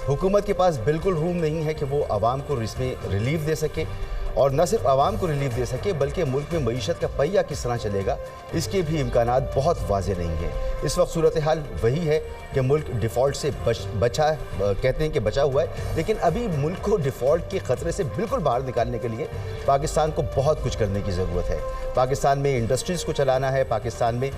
हुकूमत के पास बिल्कुल रूम नहीं है कि वो आवाम को इसमें रिलीफ दे सके, और न सिर्फ आवाम को रिलीफ दे सके बल्कि मुल्क में मईशत का पहिया किस तरह चलेगा इसके भी इम्कानात बहुत वाज़ेह नहीं हैं। इस वक्त सूरत हाल वही है कि मुल्क डिफ़ॉल्ट से कहते हैं कि बचा हुआ है, लेकिन अभी मुल्क को डिफ़ॉल्ट के ख़तरे से बिल्कुल बाहर निकालने के लिए पाकिस्तान को बहुत कुछ करने की ज़रूरत है। पाकिस्तान में इंडस्ट्रीज़ को चलाना है, पाकिस्तान में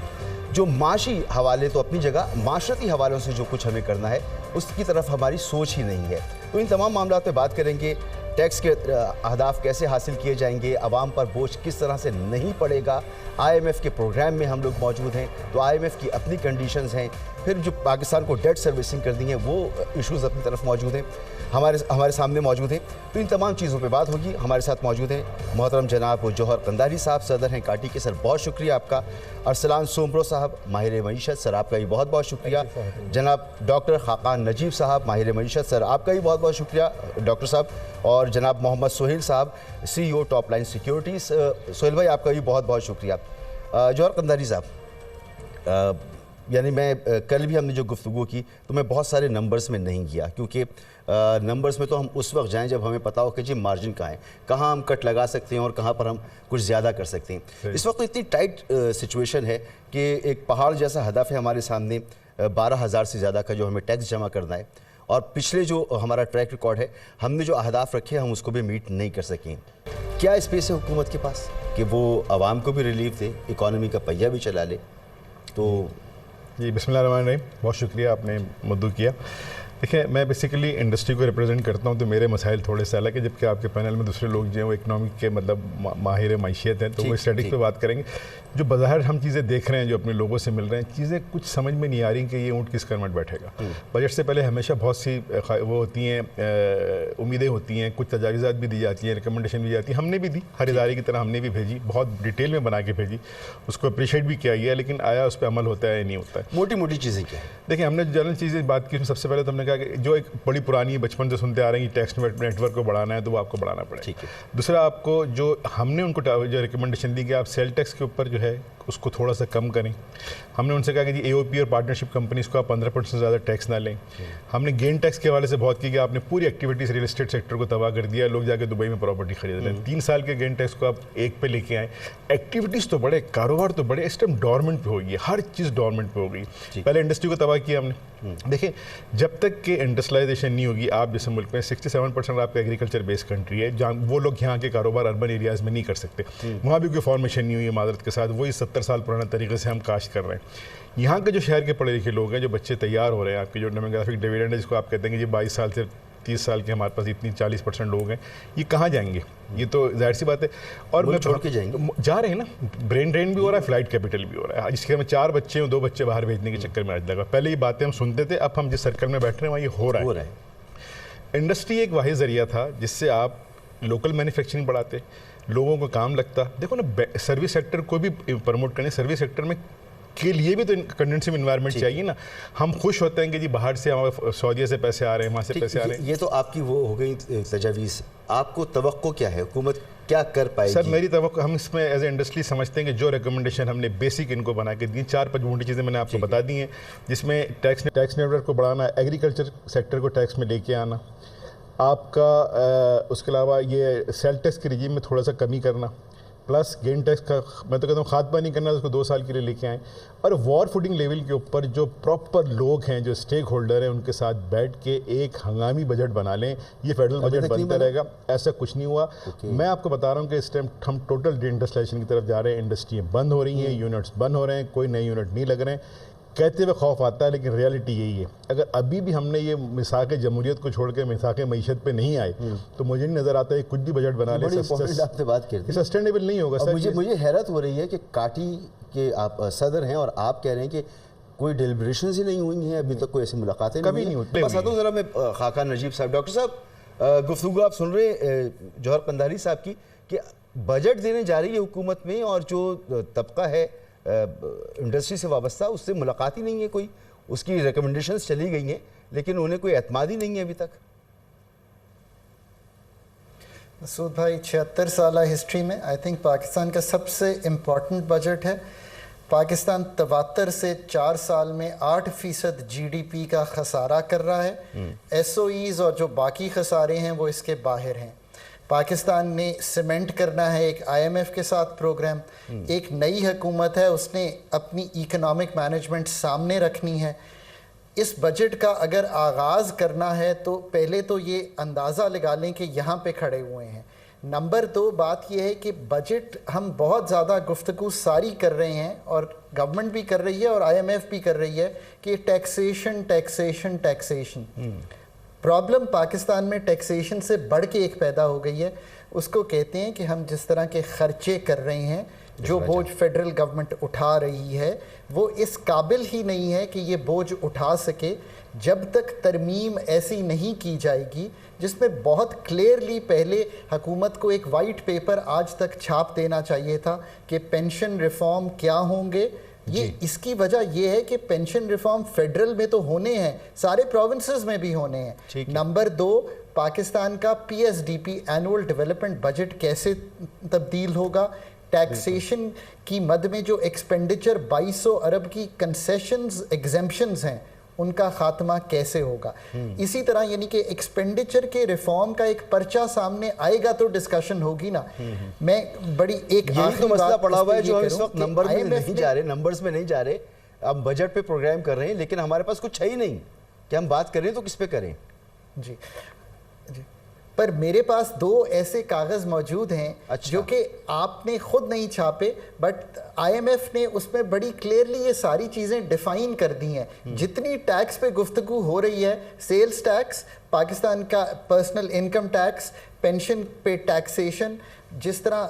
जो माशी हवाले तो अपनी जगह, माशरती हवालों से जो कुछ हमें करना है उसकी तरफ हमारी सोच ही नहीं है। तो इन तमाम मामलों पे बात करेंगे। टैक्स के अहदाफ कैसे हासिल किए जाएंगे, आवाम पर बोझ किस तरह से नहीं पड़ेगा, IMF के प्रोग्राम में हम लोग मौजूद हैं तो IMF की अपनी कंडीशंस हैं, फिर जो पाकिस्तान को डेट सर्विसिंग कर दी है वो इश्यूज़ अपनी तरफ मौजूद हैं, हमारे सामने मौजूद हैं। तो इन तमाम चीज़ों पे बात होगी। हमारे साथ मौजूद हैं मोहतरम जनाब जौहर कंधारी साहब, सदर हैं काटी के। सर बहुत शुक्रिया आपका। अरसलान सोमरो साहब माहिर मईशत, सर आपका भी बहुत बहुत शुक्रिया। जनाब डॉक्टर खाकान नजीब साहब माहिर मईशत, सर आपका भी बहुत बहुत शुक्रिया डॉक्टर साहब। और जनाब मोहम्मद सोहेल साहब CEO top line securities, Sohail भाई आपका भी बहुत बहुत शुक्रिया। जौहर कंधारी साहब, यानी मैं कल भी हमने जो गुफ्तगू की तो मैं बहुत सारे नंबर्स में नहीं गया, क्योंकि नंबर्स में तो हम उस वक्त जाएं जब हमें पता हो कि जी मार्जिन कहाँ है, कहाँ हम कट लगा सकते हैं और कहाँ पर हम कुछ ज़्यादा कर सकते हैं। इस वक्त तो इतनी टाइट सिचुएशन है कि एक पहाड़ जैसा हदफ है हमारे सामने, 12,000 से ज़्यादा का जो हमें टैक्स जमा करना है, और पिछले जो हमारा ट्रैक रिकॉर्ड है हमने जो अहदाफ रखे हम उसको भी मीट नहीं कर सकें। क्या स्पेस है हुकूमत के पास कि वो आवाम को भी रिलीफ दे, इकॉनमी का पहिया भी चला ले? तो जी बिस्मिल्लाहिर्रहमानिर्रहीम, बहुत शुक्रिया आपने मुद्दू किया। देखिए, मैं बेसिकली इंडस्ट्री को रिप्रेजेंट करता हूं तो मेरे मसाइल थोड़े से अलग है, जबकि आपके पैनल में दूसरे लोग जो हैं वो इकनॉमिक के मतलब माहिर मैशियत हैं, तो वो स्टैटिक्स पे बात करेंगे। जो बाहर हम चीज़ें देख रहे हैं, जो अपने लोगों से मिल रहे हैं, चीज़ें कुछ समझ में नहीं आ रही कि ये ऊँट किस करमट बैठेगा। बजट से पहले हमेशा बहुत सी वो होती हैं, उम्मीदें होती हैं, कुछ तजावीज़ात भी दी जाती हैं, रिकमेंडेशन भी जाती है, हमने भी दी, हर इदारे की तरह हमने भी भेजी, बहुत डिटेल में बना के भेजी, उसको अप्रिशिएट भी किया गया, लेकिन आया उस पर अमल होता है नहीं होता है। मोटी मोटी चीज़ें क्या है? देखिए, हमने जनरल चीज़ें बात की, सबसे पहले तो हमने कहा कि जो एक बड़ी पुरानी बचपन से सुनते आ रहे हैं कि टैक्स नेटवर्क को बढ़ाना है तो वो आपको बढ़ाना पड़ेगा। ठीक है। दूसरा, आपको जो हमने उनको जो रिकमेंडेशन दी कि आप सेल टैक्स के ऊपर जो है उसको थोड़ा सा कम करें। हमने उनसे कहा कि जी AOP और पार्टनरशिप कंपनीज को आप 15% से ज़्यादा टैक्स ना लें। हमने गेन टैक्स के हवाले से बहुत की कि आपने पूरी एक्टिविटीज़ रियल एस्टेट सेक्टर को तबाह कर दिया, लोग जाके दुबई में प्रॉपर्टी खरीद रहे हैं। 3 साल के गेन टैक्स को आप 1 पे लेके आए। एक्टिविटीज़ तो बढ़े, कारोबार तो बढ़े, इस टाइम डॉर्मेंट पे हो गई, हर चीज़ डॉर्मेंट पे हो गई। पहले इंडस्ट्री को तबाह किया हमने। देखिए, जब तक कि इंडस्ट्रियलाइजेशन नहीं होगी, आप जैसे मुल्क में 67% आपका एग्रीकल्चर बेस्ड कंट्री है, जहाँ वो लोग यहाँ के कारोबार अर्बन एरियाज़ में नहीं कर सकते, वहाँ भी कोई फॉर्मेशन नहीं हुई है मादरत के साथ, वही 70 साल पुराना तरीके से हम काश्त कर रहे हैं। यहाँ के जो शहर के पढ़े लिखे लोग हैं, जो बच्चे तैयार हो रहे हैं, आपके जो डेमोग्राफिक डिविडेंड है जिसको आप कहते हैं कि जी 22 साल से 30 साल के हमारे पास इतनी 40% लोग हैं, ये कहाँ जाएंगे? ये तो जाहिर सी बात है। और मैं छोड़ के जाएंगे, जा रहे हैं ना, ब्रेन ड्रेन भी हो रहा है, फ्लाइट कैपिटल भी हो रहा है। जिसके में 4 बच्चे हैं, 2 बच्चे बाहर भेजने के चक्कर में आज लगा। पहले ये बातें हम सुनते थे, अब हम जिस सर्कल में बैठ रहे हैं वहाँ ये हो रहा है। इंडस्ट्री एक वाहिद जरिया था जिससे आप लोकल मैन्युफैक्चरिंग बढ़ाते, लोगों को काम लगता। देखो ना, सर्विस सेक्टर को भी प्रमोट करने, सर्विस सेक्टर में के लिए भी तो कंडेंसिव एनवायरनमेंट चाहिए ना। हम खुश होते हैं कि जी बाहर से हमारे सऊदीया से पैसे आ रहे हैं, वहाँ से पैसे आ रहे हैं। ये तो आपकी वो हो गई तजावीज़। आपको तवक्को क्या है, हुकूमत क्या कर पाएगी? सर, मेरी तवक्को, हम इसमें एज ए इंडस्ट्री समझते हैं कि जो रिकमेंडेशन हमने बेसिक इनको बना के दी, 4-5 मोटी चीज़ें मैंने आपको बता दी हैं, जिसमें टैक्स नेटवर्क को बढ़ाना, एग्रीकल्चर सेक्टर को टैक्स में लेके आना, आपका उसके अलावा ये सेल टैक्स के रिजीम में थोड़ा सा कमी करना, प्लस गेन टैक्स का मैं तो कहता हूँ खात्मा नहीं करना, उसको 2 साल के लिए लेके आएँ। और वॉर फूडिंग लेवल के ऊपर जो प्रॉपर लोग हैं, जो स्टेक होल्डर हैं, उनके साथ बैठ के एक हंगामी बजट बना लें। ये फेडरल बजट बनता रहेगा, ऐसा कुछ नहीं हुआ। मैं आपको बता रहा हूँ कि इस टाइम हम टोटल डिइंडस्ट्रियलाइजेशन की तरफ जा रहे हैं। इंडस्ट्रियाँ बंद हो रही हैं, यूनिट्स बंद हो रहे हैं, कोई नए यूनिट नहीं लग रहे हैं। कहते हुए खौफ आता है, लेकिन रियलिटी यही है। अगर अभी भी हमने ये मिसाक़ जमहूरियत को छोड़ के मिसाक़ मईशत पे नहीं आए तो मुझे नहीं नज़र आता है कुछ भी बजट बना ले आपसे बात करते सस्टेनेबल नहीं होगा। सर, मुझे हैरत हो रही है कि काटी के आप सदर हैं और आप कह रहे हैं कि कोई डेलिब्रेशंस ही नहीं हुई हैं अभी तक, कोई ऐसी मुलाकातें कभी नहीं हुई। बस आता हूँ ज़रा मैं खाकान नजीब साहब, डॉक्टर साहब गुफ्तगू आप सुन रहे जौहर कंधारी साहब की कि बजट देने जा रही है हुकूमत में और जो तबका है इंडस्ट्री से वाबस्ता, उससे मुलाकात ही नहीं है कोई, उसकी रिकमेंडेशंस चली गई हैं लेकिन उन्हें कोई एतमाद ही नहीं है अभी तक। मसूद भाई, 76 साल हिस्ट्री में आई थिंक पाकिस्तान का सबसे इम्पॉर्टेंट बजट है। پاکستان 73 سے 4 سال میں 8% GDP کا خسارہ کر رہا ہے. SOEs اور جو باقی خسارے ہیں وہ اس کے باہر ہیں. پاکستان نے سیمنٹ کرنا ہے ایک IMF کے ساتھ پروگرام. ایک نئی حکومت ہے, اس نے اپنی اکنامک مینجمنٹ سامنے رکھنی ہے. اس بجٹ کا اگر آغاز کرنا ہے تو پہلے تو یہ اندازہ لگا لیں کہ یہاں پہ کھڑے ہوئے ہیں. نمبر 2 بات یہ ہے کہ بجٹ ہم بہت زیادہ گفتگو ساری کر رہے ہیں, اور گورنمنٹ بھی کر رہی ہے اور IMF بھی کر رہی ہے, کہ taxation taxation taxation. Problem Pakistan میں ٹیکسیشن سے بڑھ کے ایک پیدا ہو گئی ہے. اس کو کہتے ہیں کہ ہم جس طرح کے خرچے کر رہے ہیں, جو بوجھ فیڈرل گورنمنٹ اٹھا رہی ہے, وہ اس قابل ہی نہیں ہے کہ یہ بوجھ اٹھا سکے جب تک ترمیم ایسی نہیں کی جائے گی جس میں بہت کلیئرلی پہلے حکومت کو ایک وائٹ پیپر آج تک چھاپ دینا چاہیے تھا کہ پینشن ریفارم کیا ہوں گے. یہ اس کی وجہ یہ ہے کہ پینشن ریفارم فیڈرل میں تو ہونے ہیں, سارے پروونسز میں بھی ہونے ہیں. نمبر 2, پاکستان کا PSDP اینول ڈیولپمنٹ بجٹ کیسے تبدیل ہوگا. ٹیکسیشن کی مد میں جو ایکسپینڈیچر 2200 ارب کی کنسیشنز ایگزمپشنز ہیں, ان کا خاتمہ کیسے ہوگا. اسی طرح یعنی کہ ایکسپینڈیچر کے ریفارم کا ایک پرچہ سامنے آئے گا تو ڈسکشن ہوگی نا. میں بڑی ایک یہی تو مسئلہ پڑا ہوا ہے جو ہم اس وقت نمبر میں نہیں جا رہے, نمبرز میں نہیں جا رہے. ہم بجٹ پہ پروگرام کر رہے ہیں لیکن ہمارے پاس کچھ ہے ہی نہیں کہ ہم بات کریں تو کس پہ کریں. جی پر میرے پاس 2 ایسے کاغذ موجود ہیں جو کہ آپ نے خود نہیں چھاپے, بٹ IMF نے اس میں بڑی کلیئرلی یہ ساری چیزیں ڈیفائن کر دی ہیں. جتنی ٹیکس پہ گفتگو ہو رہی ہے, سیلز ٹیکس, پاکستان کا پرسنل انکم ٹیکس, پینشن پہ ٹیکسیشن, جس طرح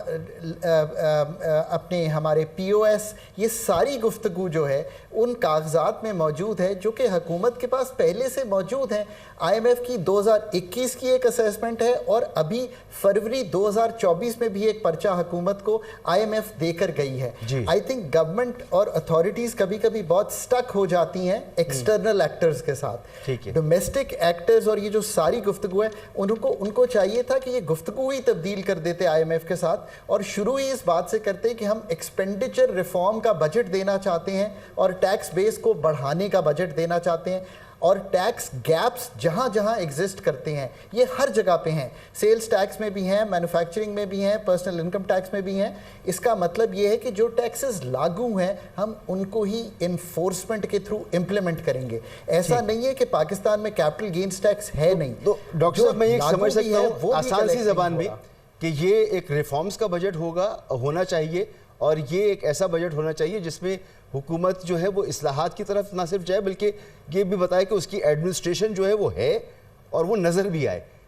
اپنے ہمارے POS, یہ ساری گفتگو جو ہے ان کاغذات میں موجود ہے جو کہ حکومت کے پاس پہلے سے موجود ہیں. IMF کی 2021 کی ایک اسیسمنٹ ہے, اور ابھی فروری 2024 میں بھی ایک پرچہ حکومت کو IMF دے کر گئی ہے. آئی تھنک گورنمنٹ اور اتھارٹیز کبھی کبھی بہت سٹک ہو جاتی ہیں ایکسٹرنل ایکٹرز کے ساتھ. ڈومیسٹک ایکٹرز اور یہ جو ساری گفتگو ہے, ان کو چاہیے تھا کہ یہ گفتگو ہی تبدیل کر دیتے IMF کے ساتھ, اور شروع ہی اس بات سے کرتے کہ ہم ایکسپینڈیچر ریفارم کا بجٹ دینا چاہتے ہیں اور ٹیکس بیس کو بڑھانے کا بجٹ دینا چاہتے ہیں. اور ٹیکس گیپس جہاں جہاں ایگزسٹ کرتے ہیں یہ ہر جگہ پہ ہیں, سیلز ٹیکس میں بھی ہیں, مینوفیکچرنگ میں بھی ہیں, پرسنل انکم ٹیکس میں بھی ہیں. اس کا مطلب یہ ہے کہ جو ٹیکسز لاگو ہیں ہم ان کو ہی انفورسمنٹ کے تھرو امپلیمنٹ کریں گے. ایسا نہیں ہے کہ پاکستان میں کیپٹل گینز ٹیکس ہے نہیں. تو ڈاکٹر صاحب میں یہ سمجھ سکتا ہوں آسان سی زبان میں کہ یہ ایک ریفارمز کا بجٹ ہونا چاہیے, اور یہ ایک ایسا بجٹ ہونا چاہیے جس میں حکومت جو ہے وہ اصلاحات کی طرف نہ صرف جائے بلکہ یہ بھی بتائے کہ اس کی ایڈمنسٹریشن جو ہے وہ ہے اور وہ نظر بھی آئے.